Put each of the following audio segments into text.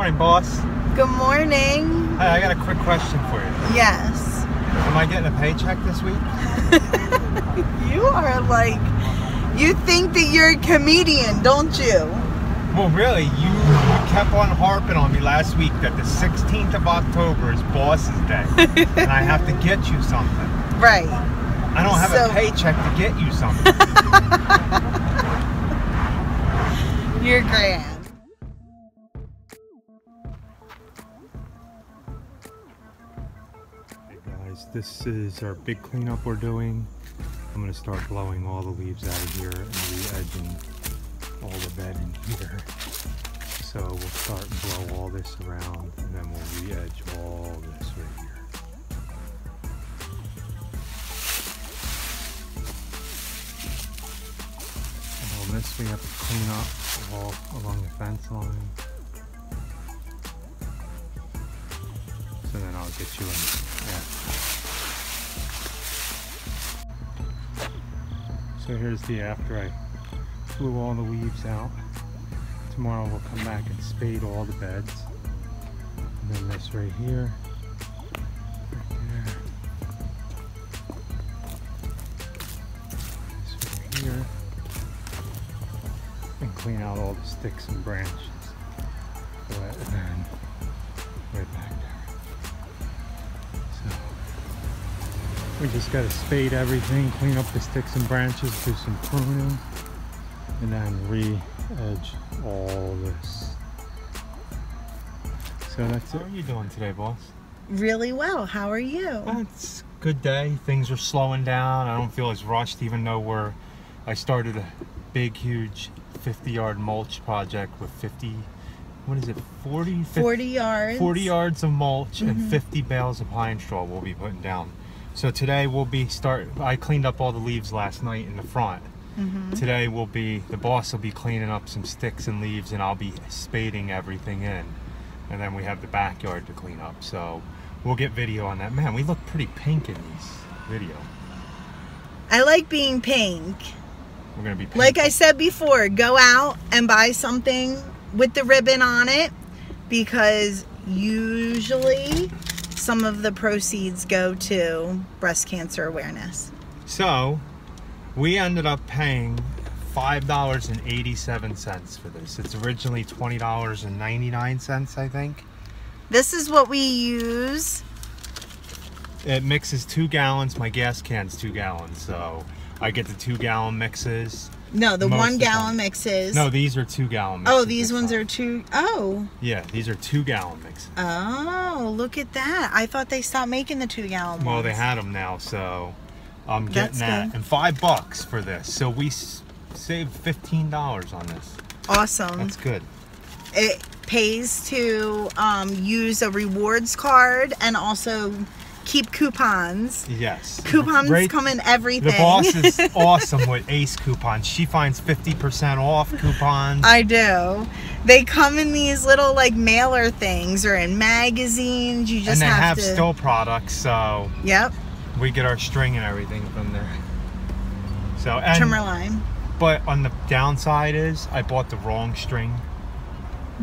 Morning, boss. Good morning. Hey, I got a quick question for you. Yes. Am I getting a paycheck this week? You are like, you think that you're a comedian, don't you? Well, really, you kept on harping on me last week that the 16th of October is Boss's Day. And I have to get you something. Right. I don't have a paycheck to get you something. You're grand. Hey guys, this is our big cleanup we're doing. I'm going to start blowing all the leaves out of here and re-edging all the bed in here. So we'll start and blow all this around and then we'll re-edge all this right here. All this we have to clean up all along the fence line. So then I'll get you in. Yeah. So here's the after I blew all the leaves out. Tomorrow we'll come back and spade all the beds. And then this right here. Right there. This right here. And clean out all the sticks and branches. And then right back there. So we just gotta spade everything, clean up the sticks and branches, do some pruning, and then re-edge all this. So that's it. How are you doing today, boss? Really well. How are you? It's a good day. Things are slowing down. I don't feel as rushed, even though I started a big, huge 50-yard mulch project with 50, what is it, 40 yards. 40 yards of mulch and 50 bales of pine straw we'll be putting down. So today we'll be I cleaned up all the leaves last night in the front. Today the boss will be cleaning up some sticks and leaves and I'll be spading everything in. And then we have the backyard to clean up. So we'll get video on that. Man, we look pretty pink in this video. I like being pink. We're gonna be pink. Like I said before, go out and buy something with the ribbon on it, because usually some of the proceeds go to breast cancer awareness. So we ended up paying $5.87 for this. It's originally $20.99, I think. This is what we use. It mixes 2 gallons. My gas can's 2 gallons, so I get the 2-gallon mixes. No, the 1 gallon mixes. No, these are 2-gallon mixes. Oh, these ones are 2. Oh. Yeah, these are 2-gallon mixes. Oh, look at that. I thought they stopped making the 2-gallon ones. Well, they had them now, so I'm getting that. Good. And $5 for this. So we saved $15 on this. Awesome. That's good. It pays to use a rewards card and also keep coupons. Yes. Coupons come in everything. The boss is awesome with Ace coupons. She finds 50% off coupons. I do. They come in these little like mailer things or in magazines. You just have to. And they have Stihl products, so yep. We get our string and everything from there. So trimmer line. But on the downside is I bought the wrong string.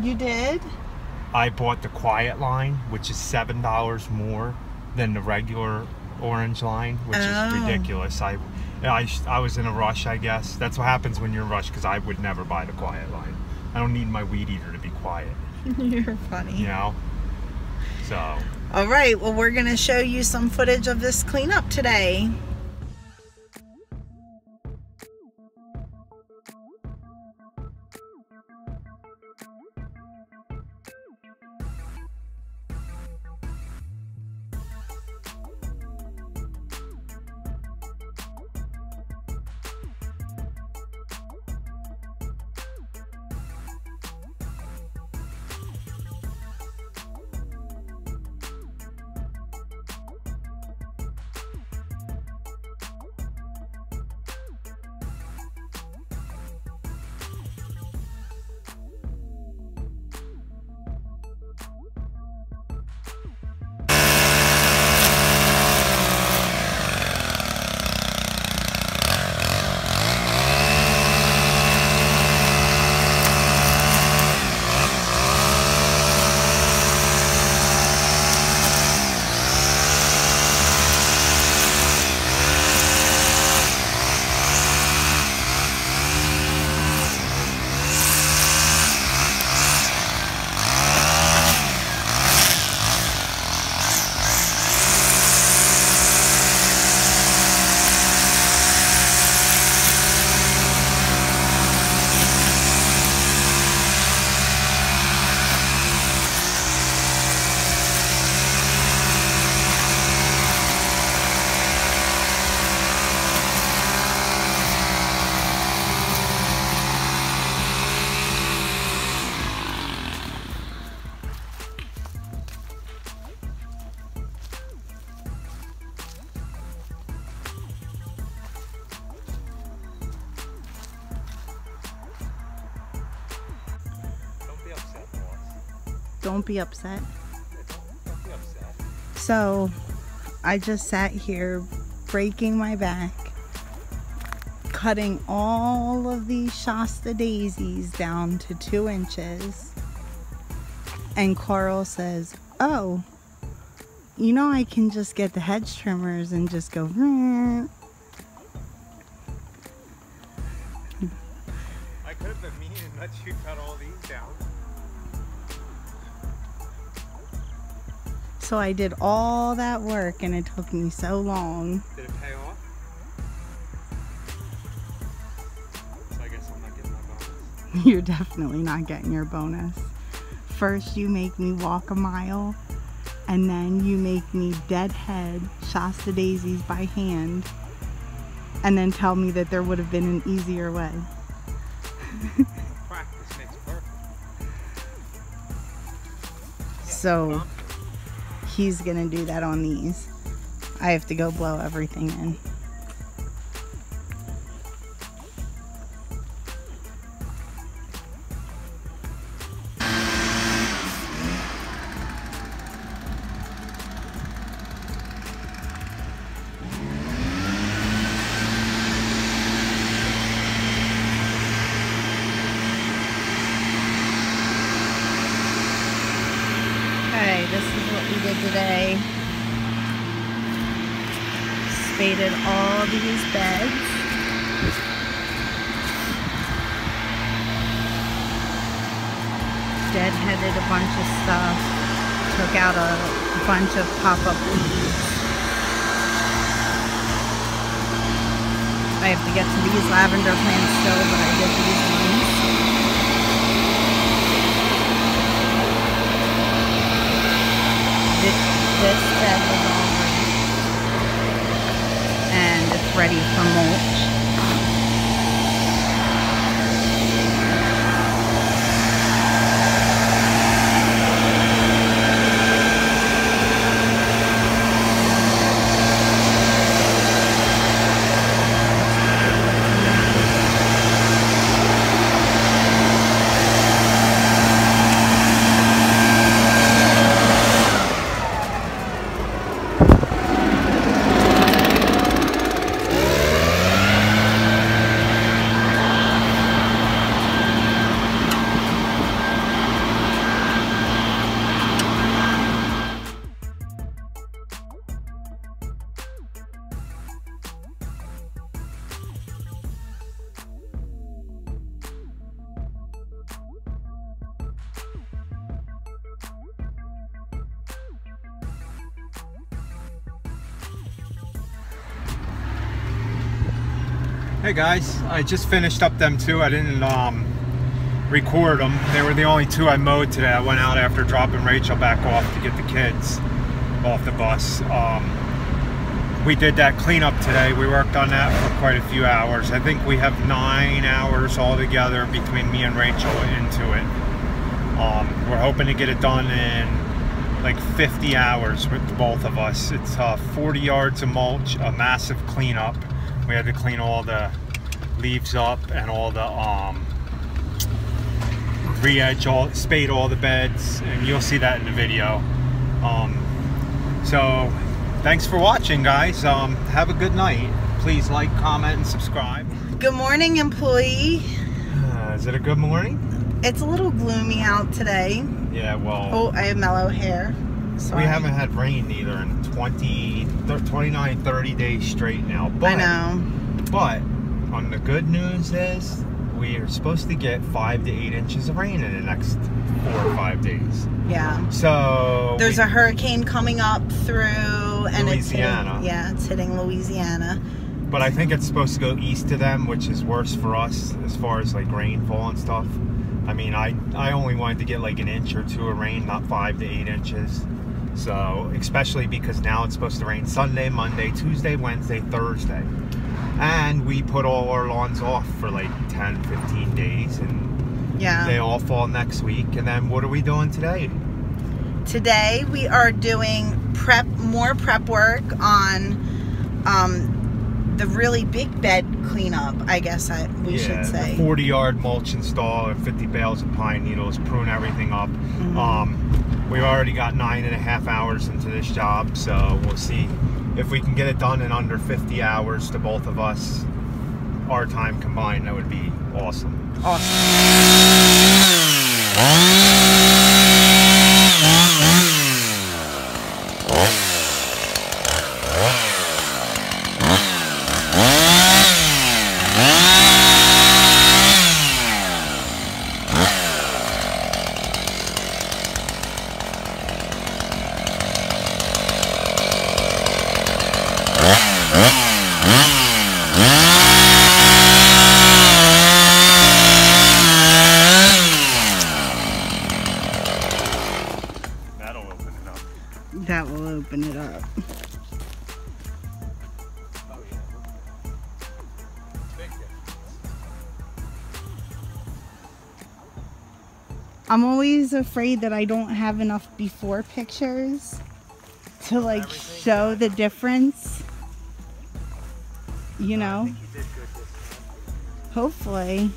You did? I bought the quiet line, which is $7 more than the regular orange line, which is ridiculous. I was in a rush, I guess. That's what happens when you're in a rush, because I would never buy the quiet line. I don't need my weed eater to be quiet. You're funny. You know? So. All right, well, we're going to show you some footage of this cleanup today. Don't be upset. Don't be upset. So, I just sat here breaking my back, cutting all of these Shasta daisies down to 2 inches. And Carl says, oh, you know, I can just get the hedge trimmers and just go. I could have been mean and let you cut all these down. So I did all that work and it took me so long. Did it pay off? So I guess I'm not getting my bonus. You're definitely not getting your bonus. First you make me walk a mile, and then you make me deadhead Shasta daisies by hand, and then tell me that there would have been an easier way. Practice makes perfect. So he's gonna do that on these. I have to go blow everything in. Okay, this is what we did today. Spaded all these beds. Deadheaded a bunch of stuff. Took out a bunch of pop-up weeds. I have to get to these lavender plants still, but I did these ones. This bed was all ready, and it's ready for mulch. Hey guys, I just finished up them two. I didn't record them. They were the only two I mowed today. I went out after dropping Rachel back off to get the kids off the bus. We did that cleanup today. We worked on that for quite a few hours. I think we have 9 hours altogether between me and Rachel into it. We're hoping to get it done in like 50 hours with both of us. It's 40 yards of mulch, a massive cleanup. We had to clean all the leaves up and all the re-edge, spade all the beds, and you'll see that in the video. So thanks for watching, guys. Have a good night. Please like, comment, and subscribe. Good morning, employee. Is it a good morning? It's a little gloomy out today. Yeah, well. Oh, I have mellow hair. Sorry. We haven't had rain either in 29, 30 days straight now. But, I know. But on the good news is we are supposed to get 5 to 8 inches of rain in the next 4 or 5 days. Yeah. So there's a hurricane coming up through, and Louisiana. It's hitting Louisiana. But I think it's supposed to go east of them, which is worse for us as far as like rainfall and stuff. I mean, I only wanted to get like an inch or two of rain, not 5 to 8 inches. So, especially because now it's supposed to rain Sunday, Monday, Tuesday, Wednesday, Thursday. And we put all our lawns off for like 10, 15 days. And yeah, they all fall next week. And then what are we doing today? Today we are doing more prep work on the really big bed cleanup, I guess we should say. 40-yard mulch install and 50 bales of pine needles, prune everything up. We've already got 9.5 hours into this job, so we'll see if we can get it done in under 50 hours to both of us. Our time combined, that would be awesome. That will open it up. Oh, yeah. Big difference. I'm always afraid that I don't have enough before pictures to like show the difference. You know? I think you did good this time. Hopefully.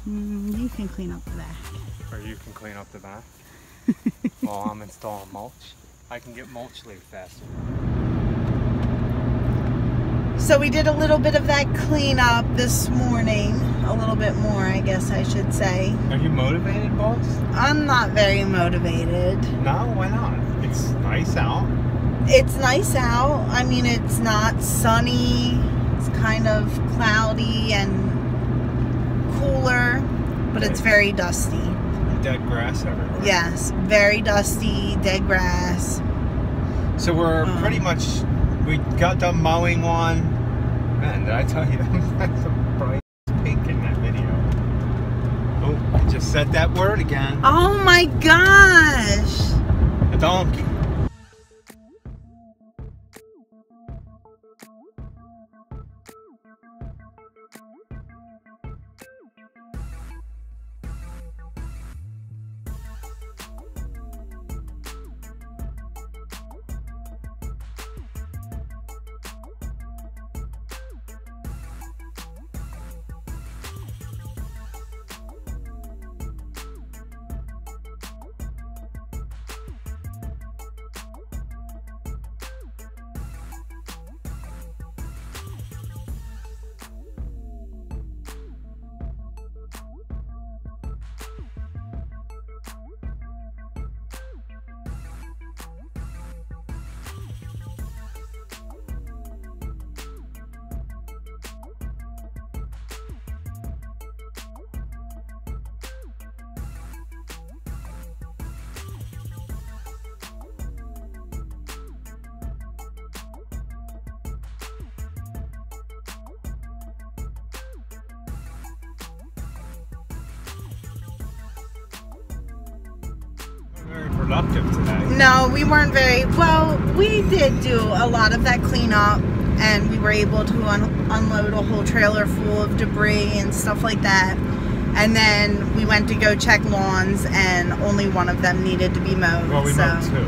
You can clean up the back. Or you can clean up the back while I'm installing mulch. I can get mulch laid faster. So we did a little bit of that cleanup this morning. A little bit more, I guess I should say. Are you motivated, boss? I'm not very motivated. No, why not? It's nice out. It's nice out. I mean, it's not sunny. It's kind of cloudy and cooler, but it's very dusty. Dead grass everywhere. Yes, very dusty, dead grass. So we're pretty much, we got done mowing one. Man, did I tell you that's some bright pink in that video? Oh, I just said that word again. Oh my gosh! A donkey. Very productive today. No, we weren't very, well, we did do a lot of that cleanup, and we were able to unload a whole trailer full of debris and stuff like that. And then we went to go check lawns, and only one of them needed to be mowed. Well, we mowed two.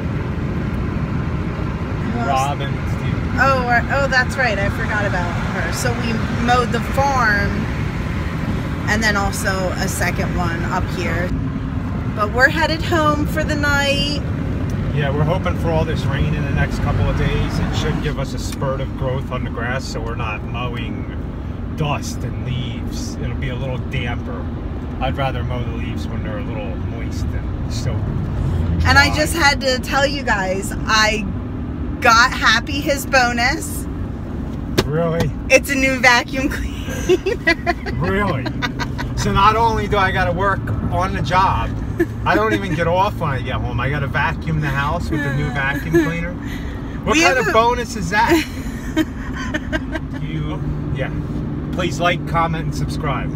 Robin and Steve. Oh, that's right. I forgot about her. So we mowed the farm, and then also a second one up here. But we're headed home for the night. Yeah, we're hoping for all this rain in the next couple of days. It should give us a spurt of growth on the grass, so we're not mowing dust and leaves. It'll be a little damper. I'd rather mow the leaves when they're a little moist and so dry. And I just had to tell you guys, I got Happy his bonus. Really? It's a new vacuum cleaner. Really? So not only do I got to work on the job, I don't even get off when I get home. I got to vacuum the house with the new vacuum cleaner. What kind of bonus is that? Yeah. Please like, comment, and subscribe.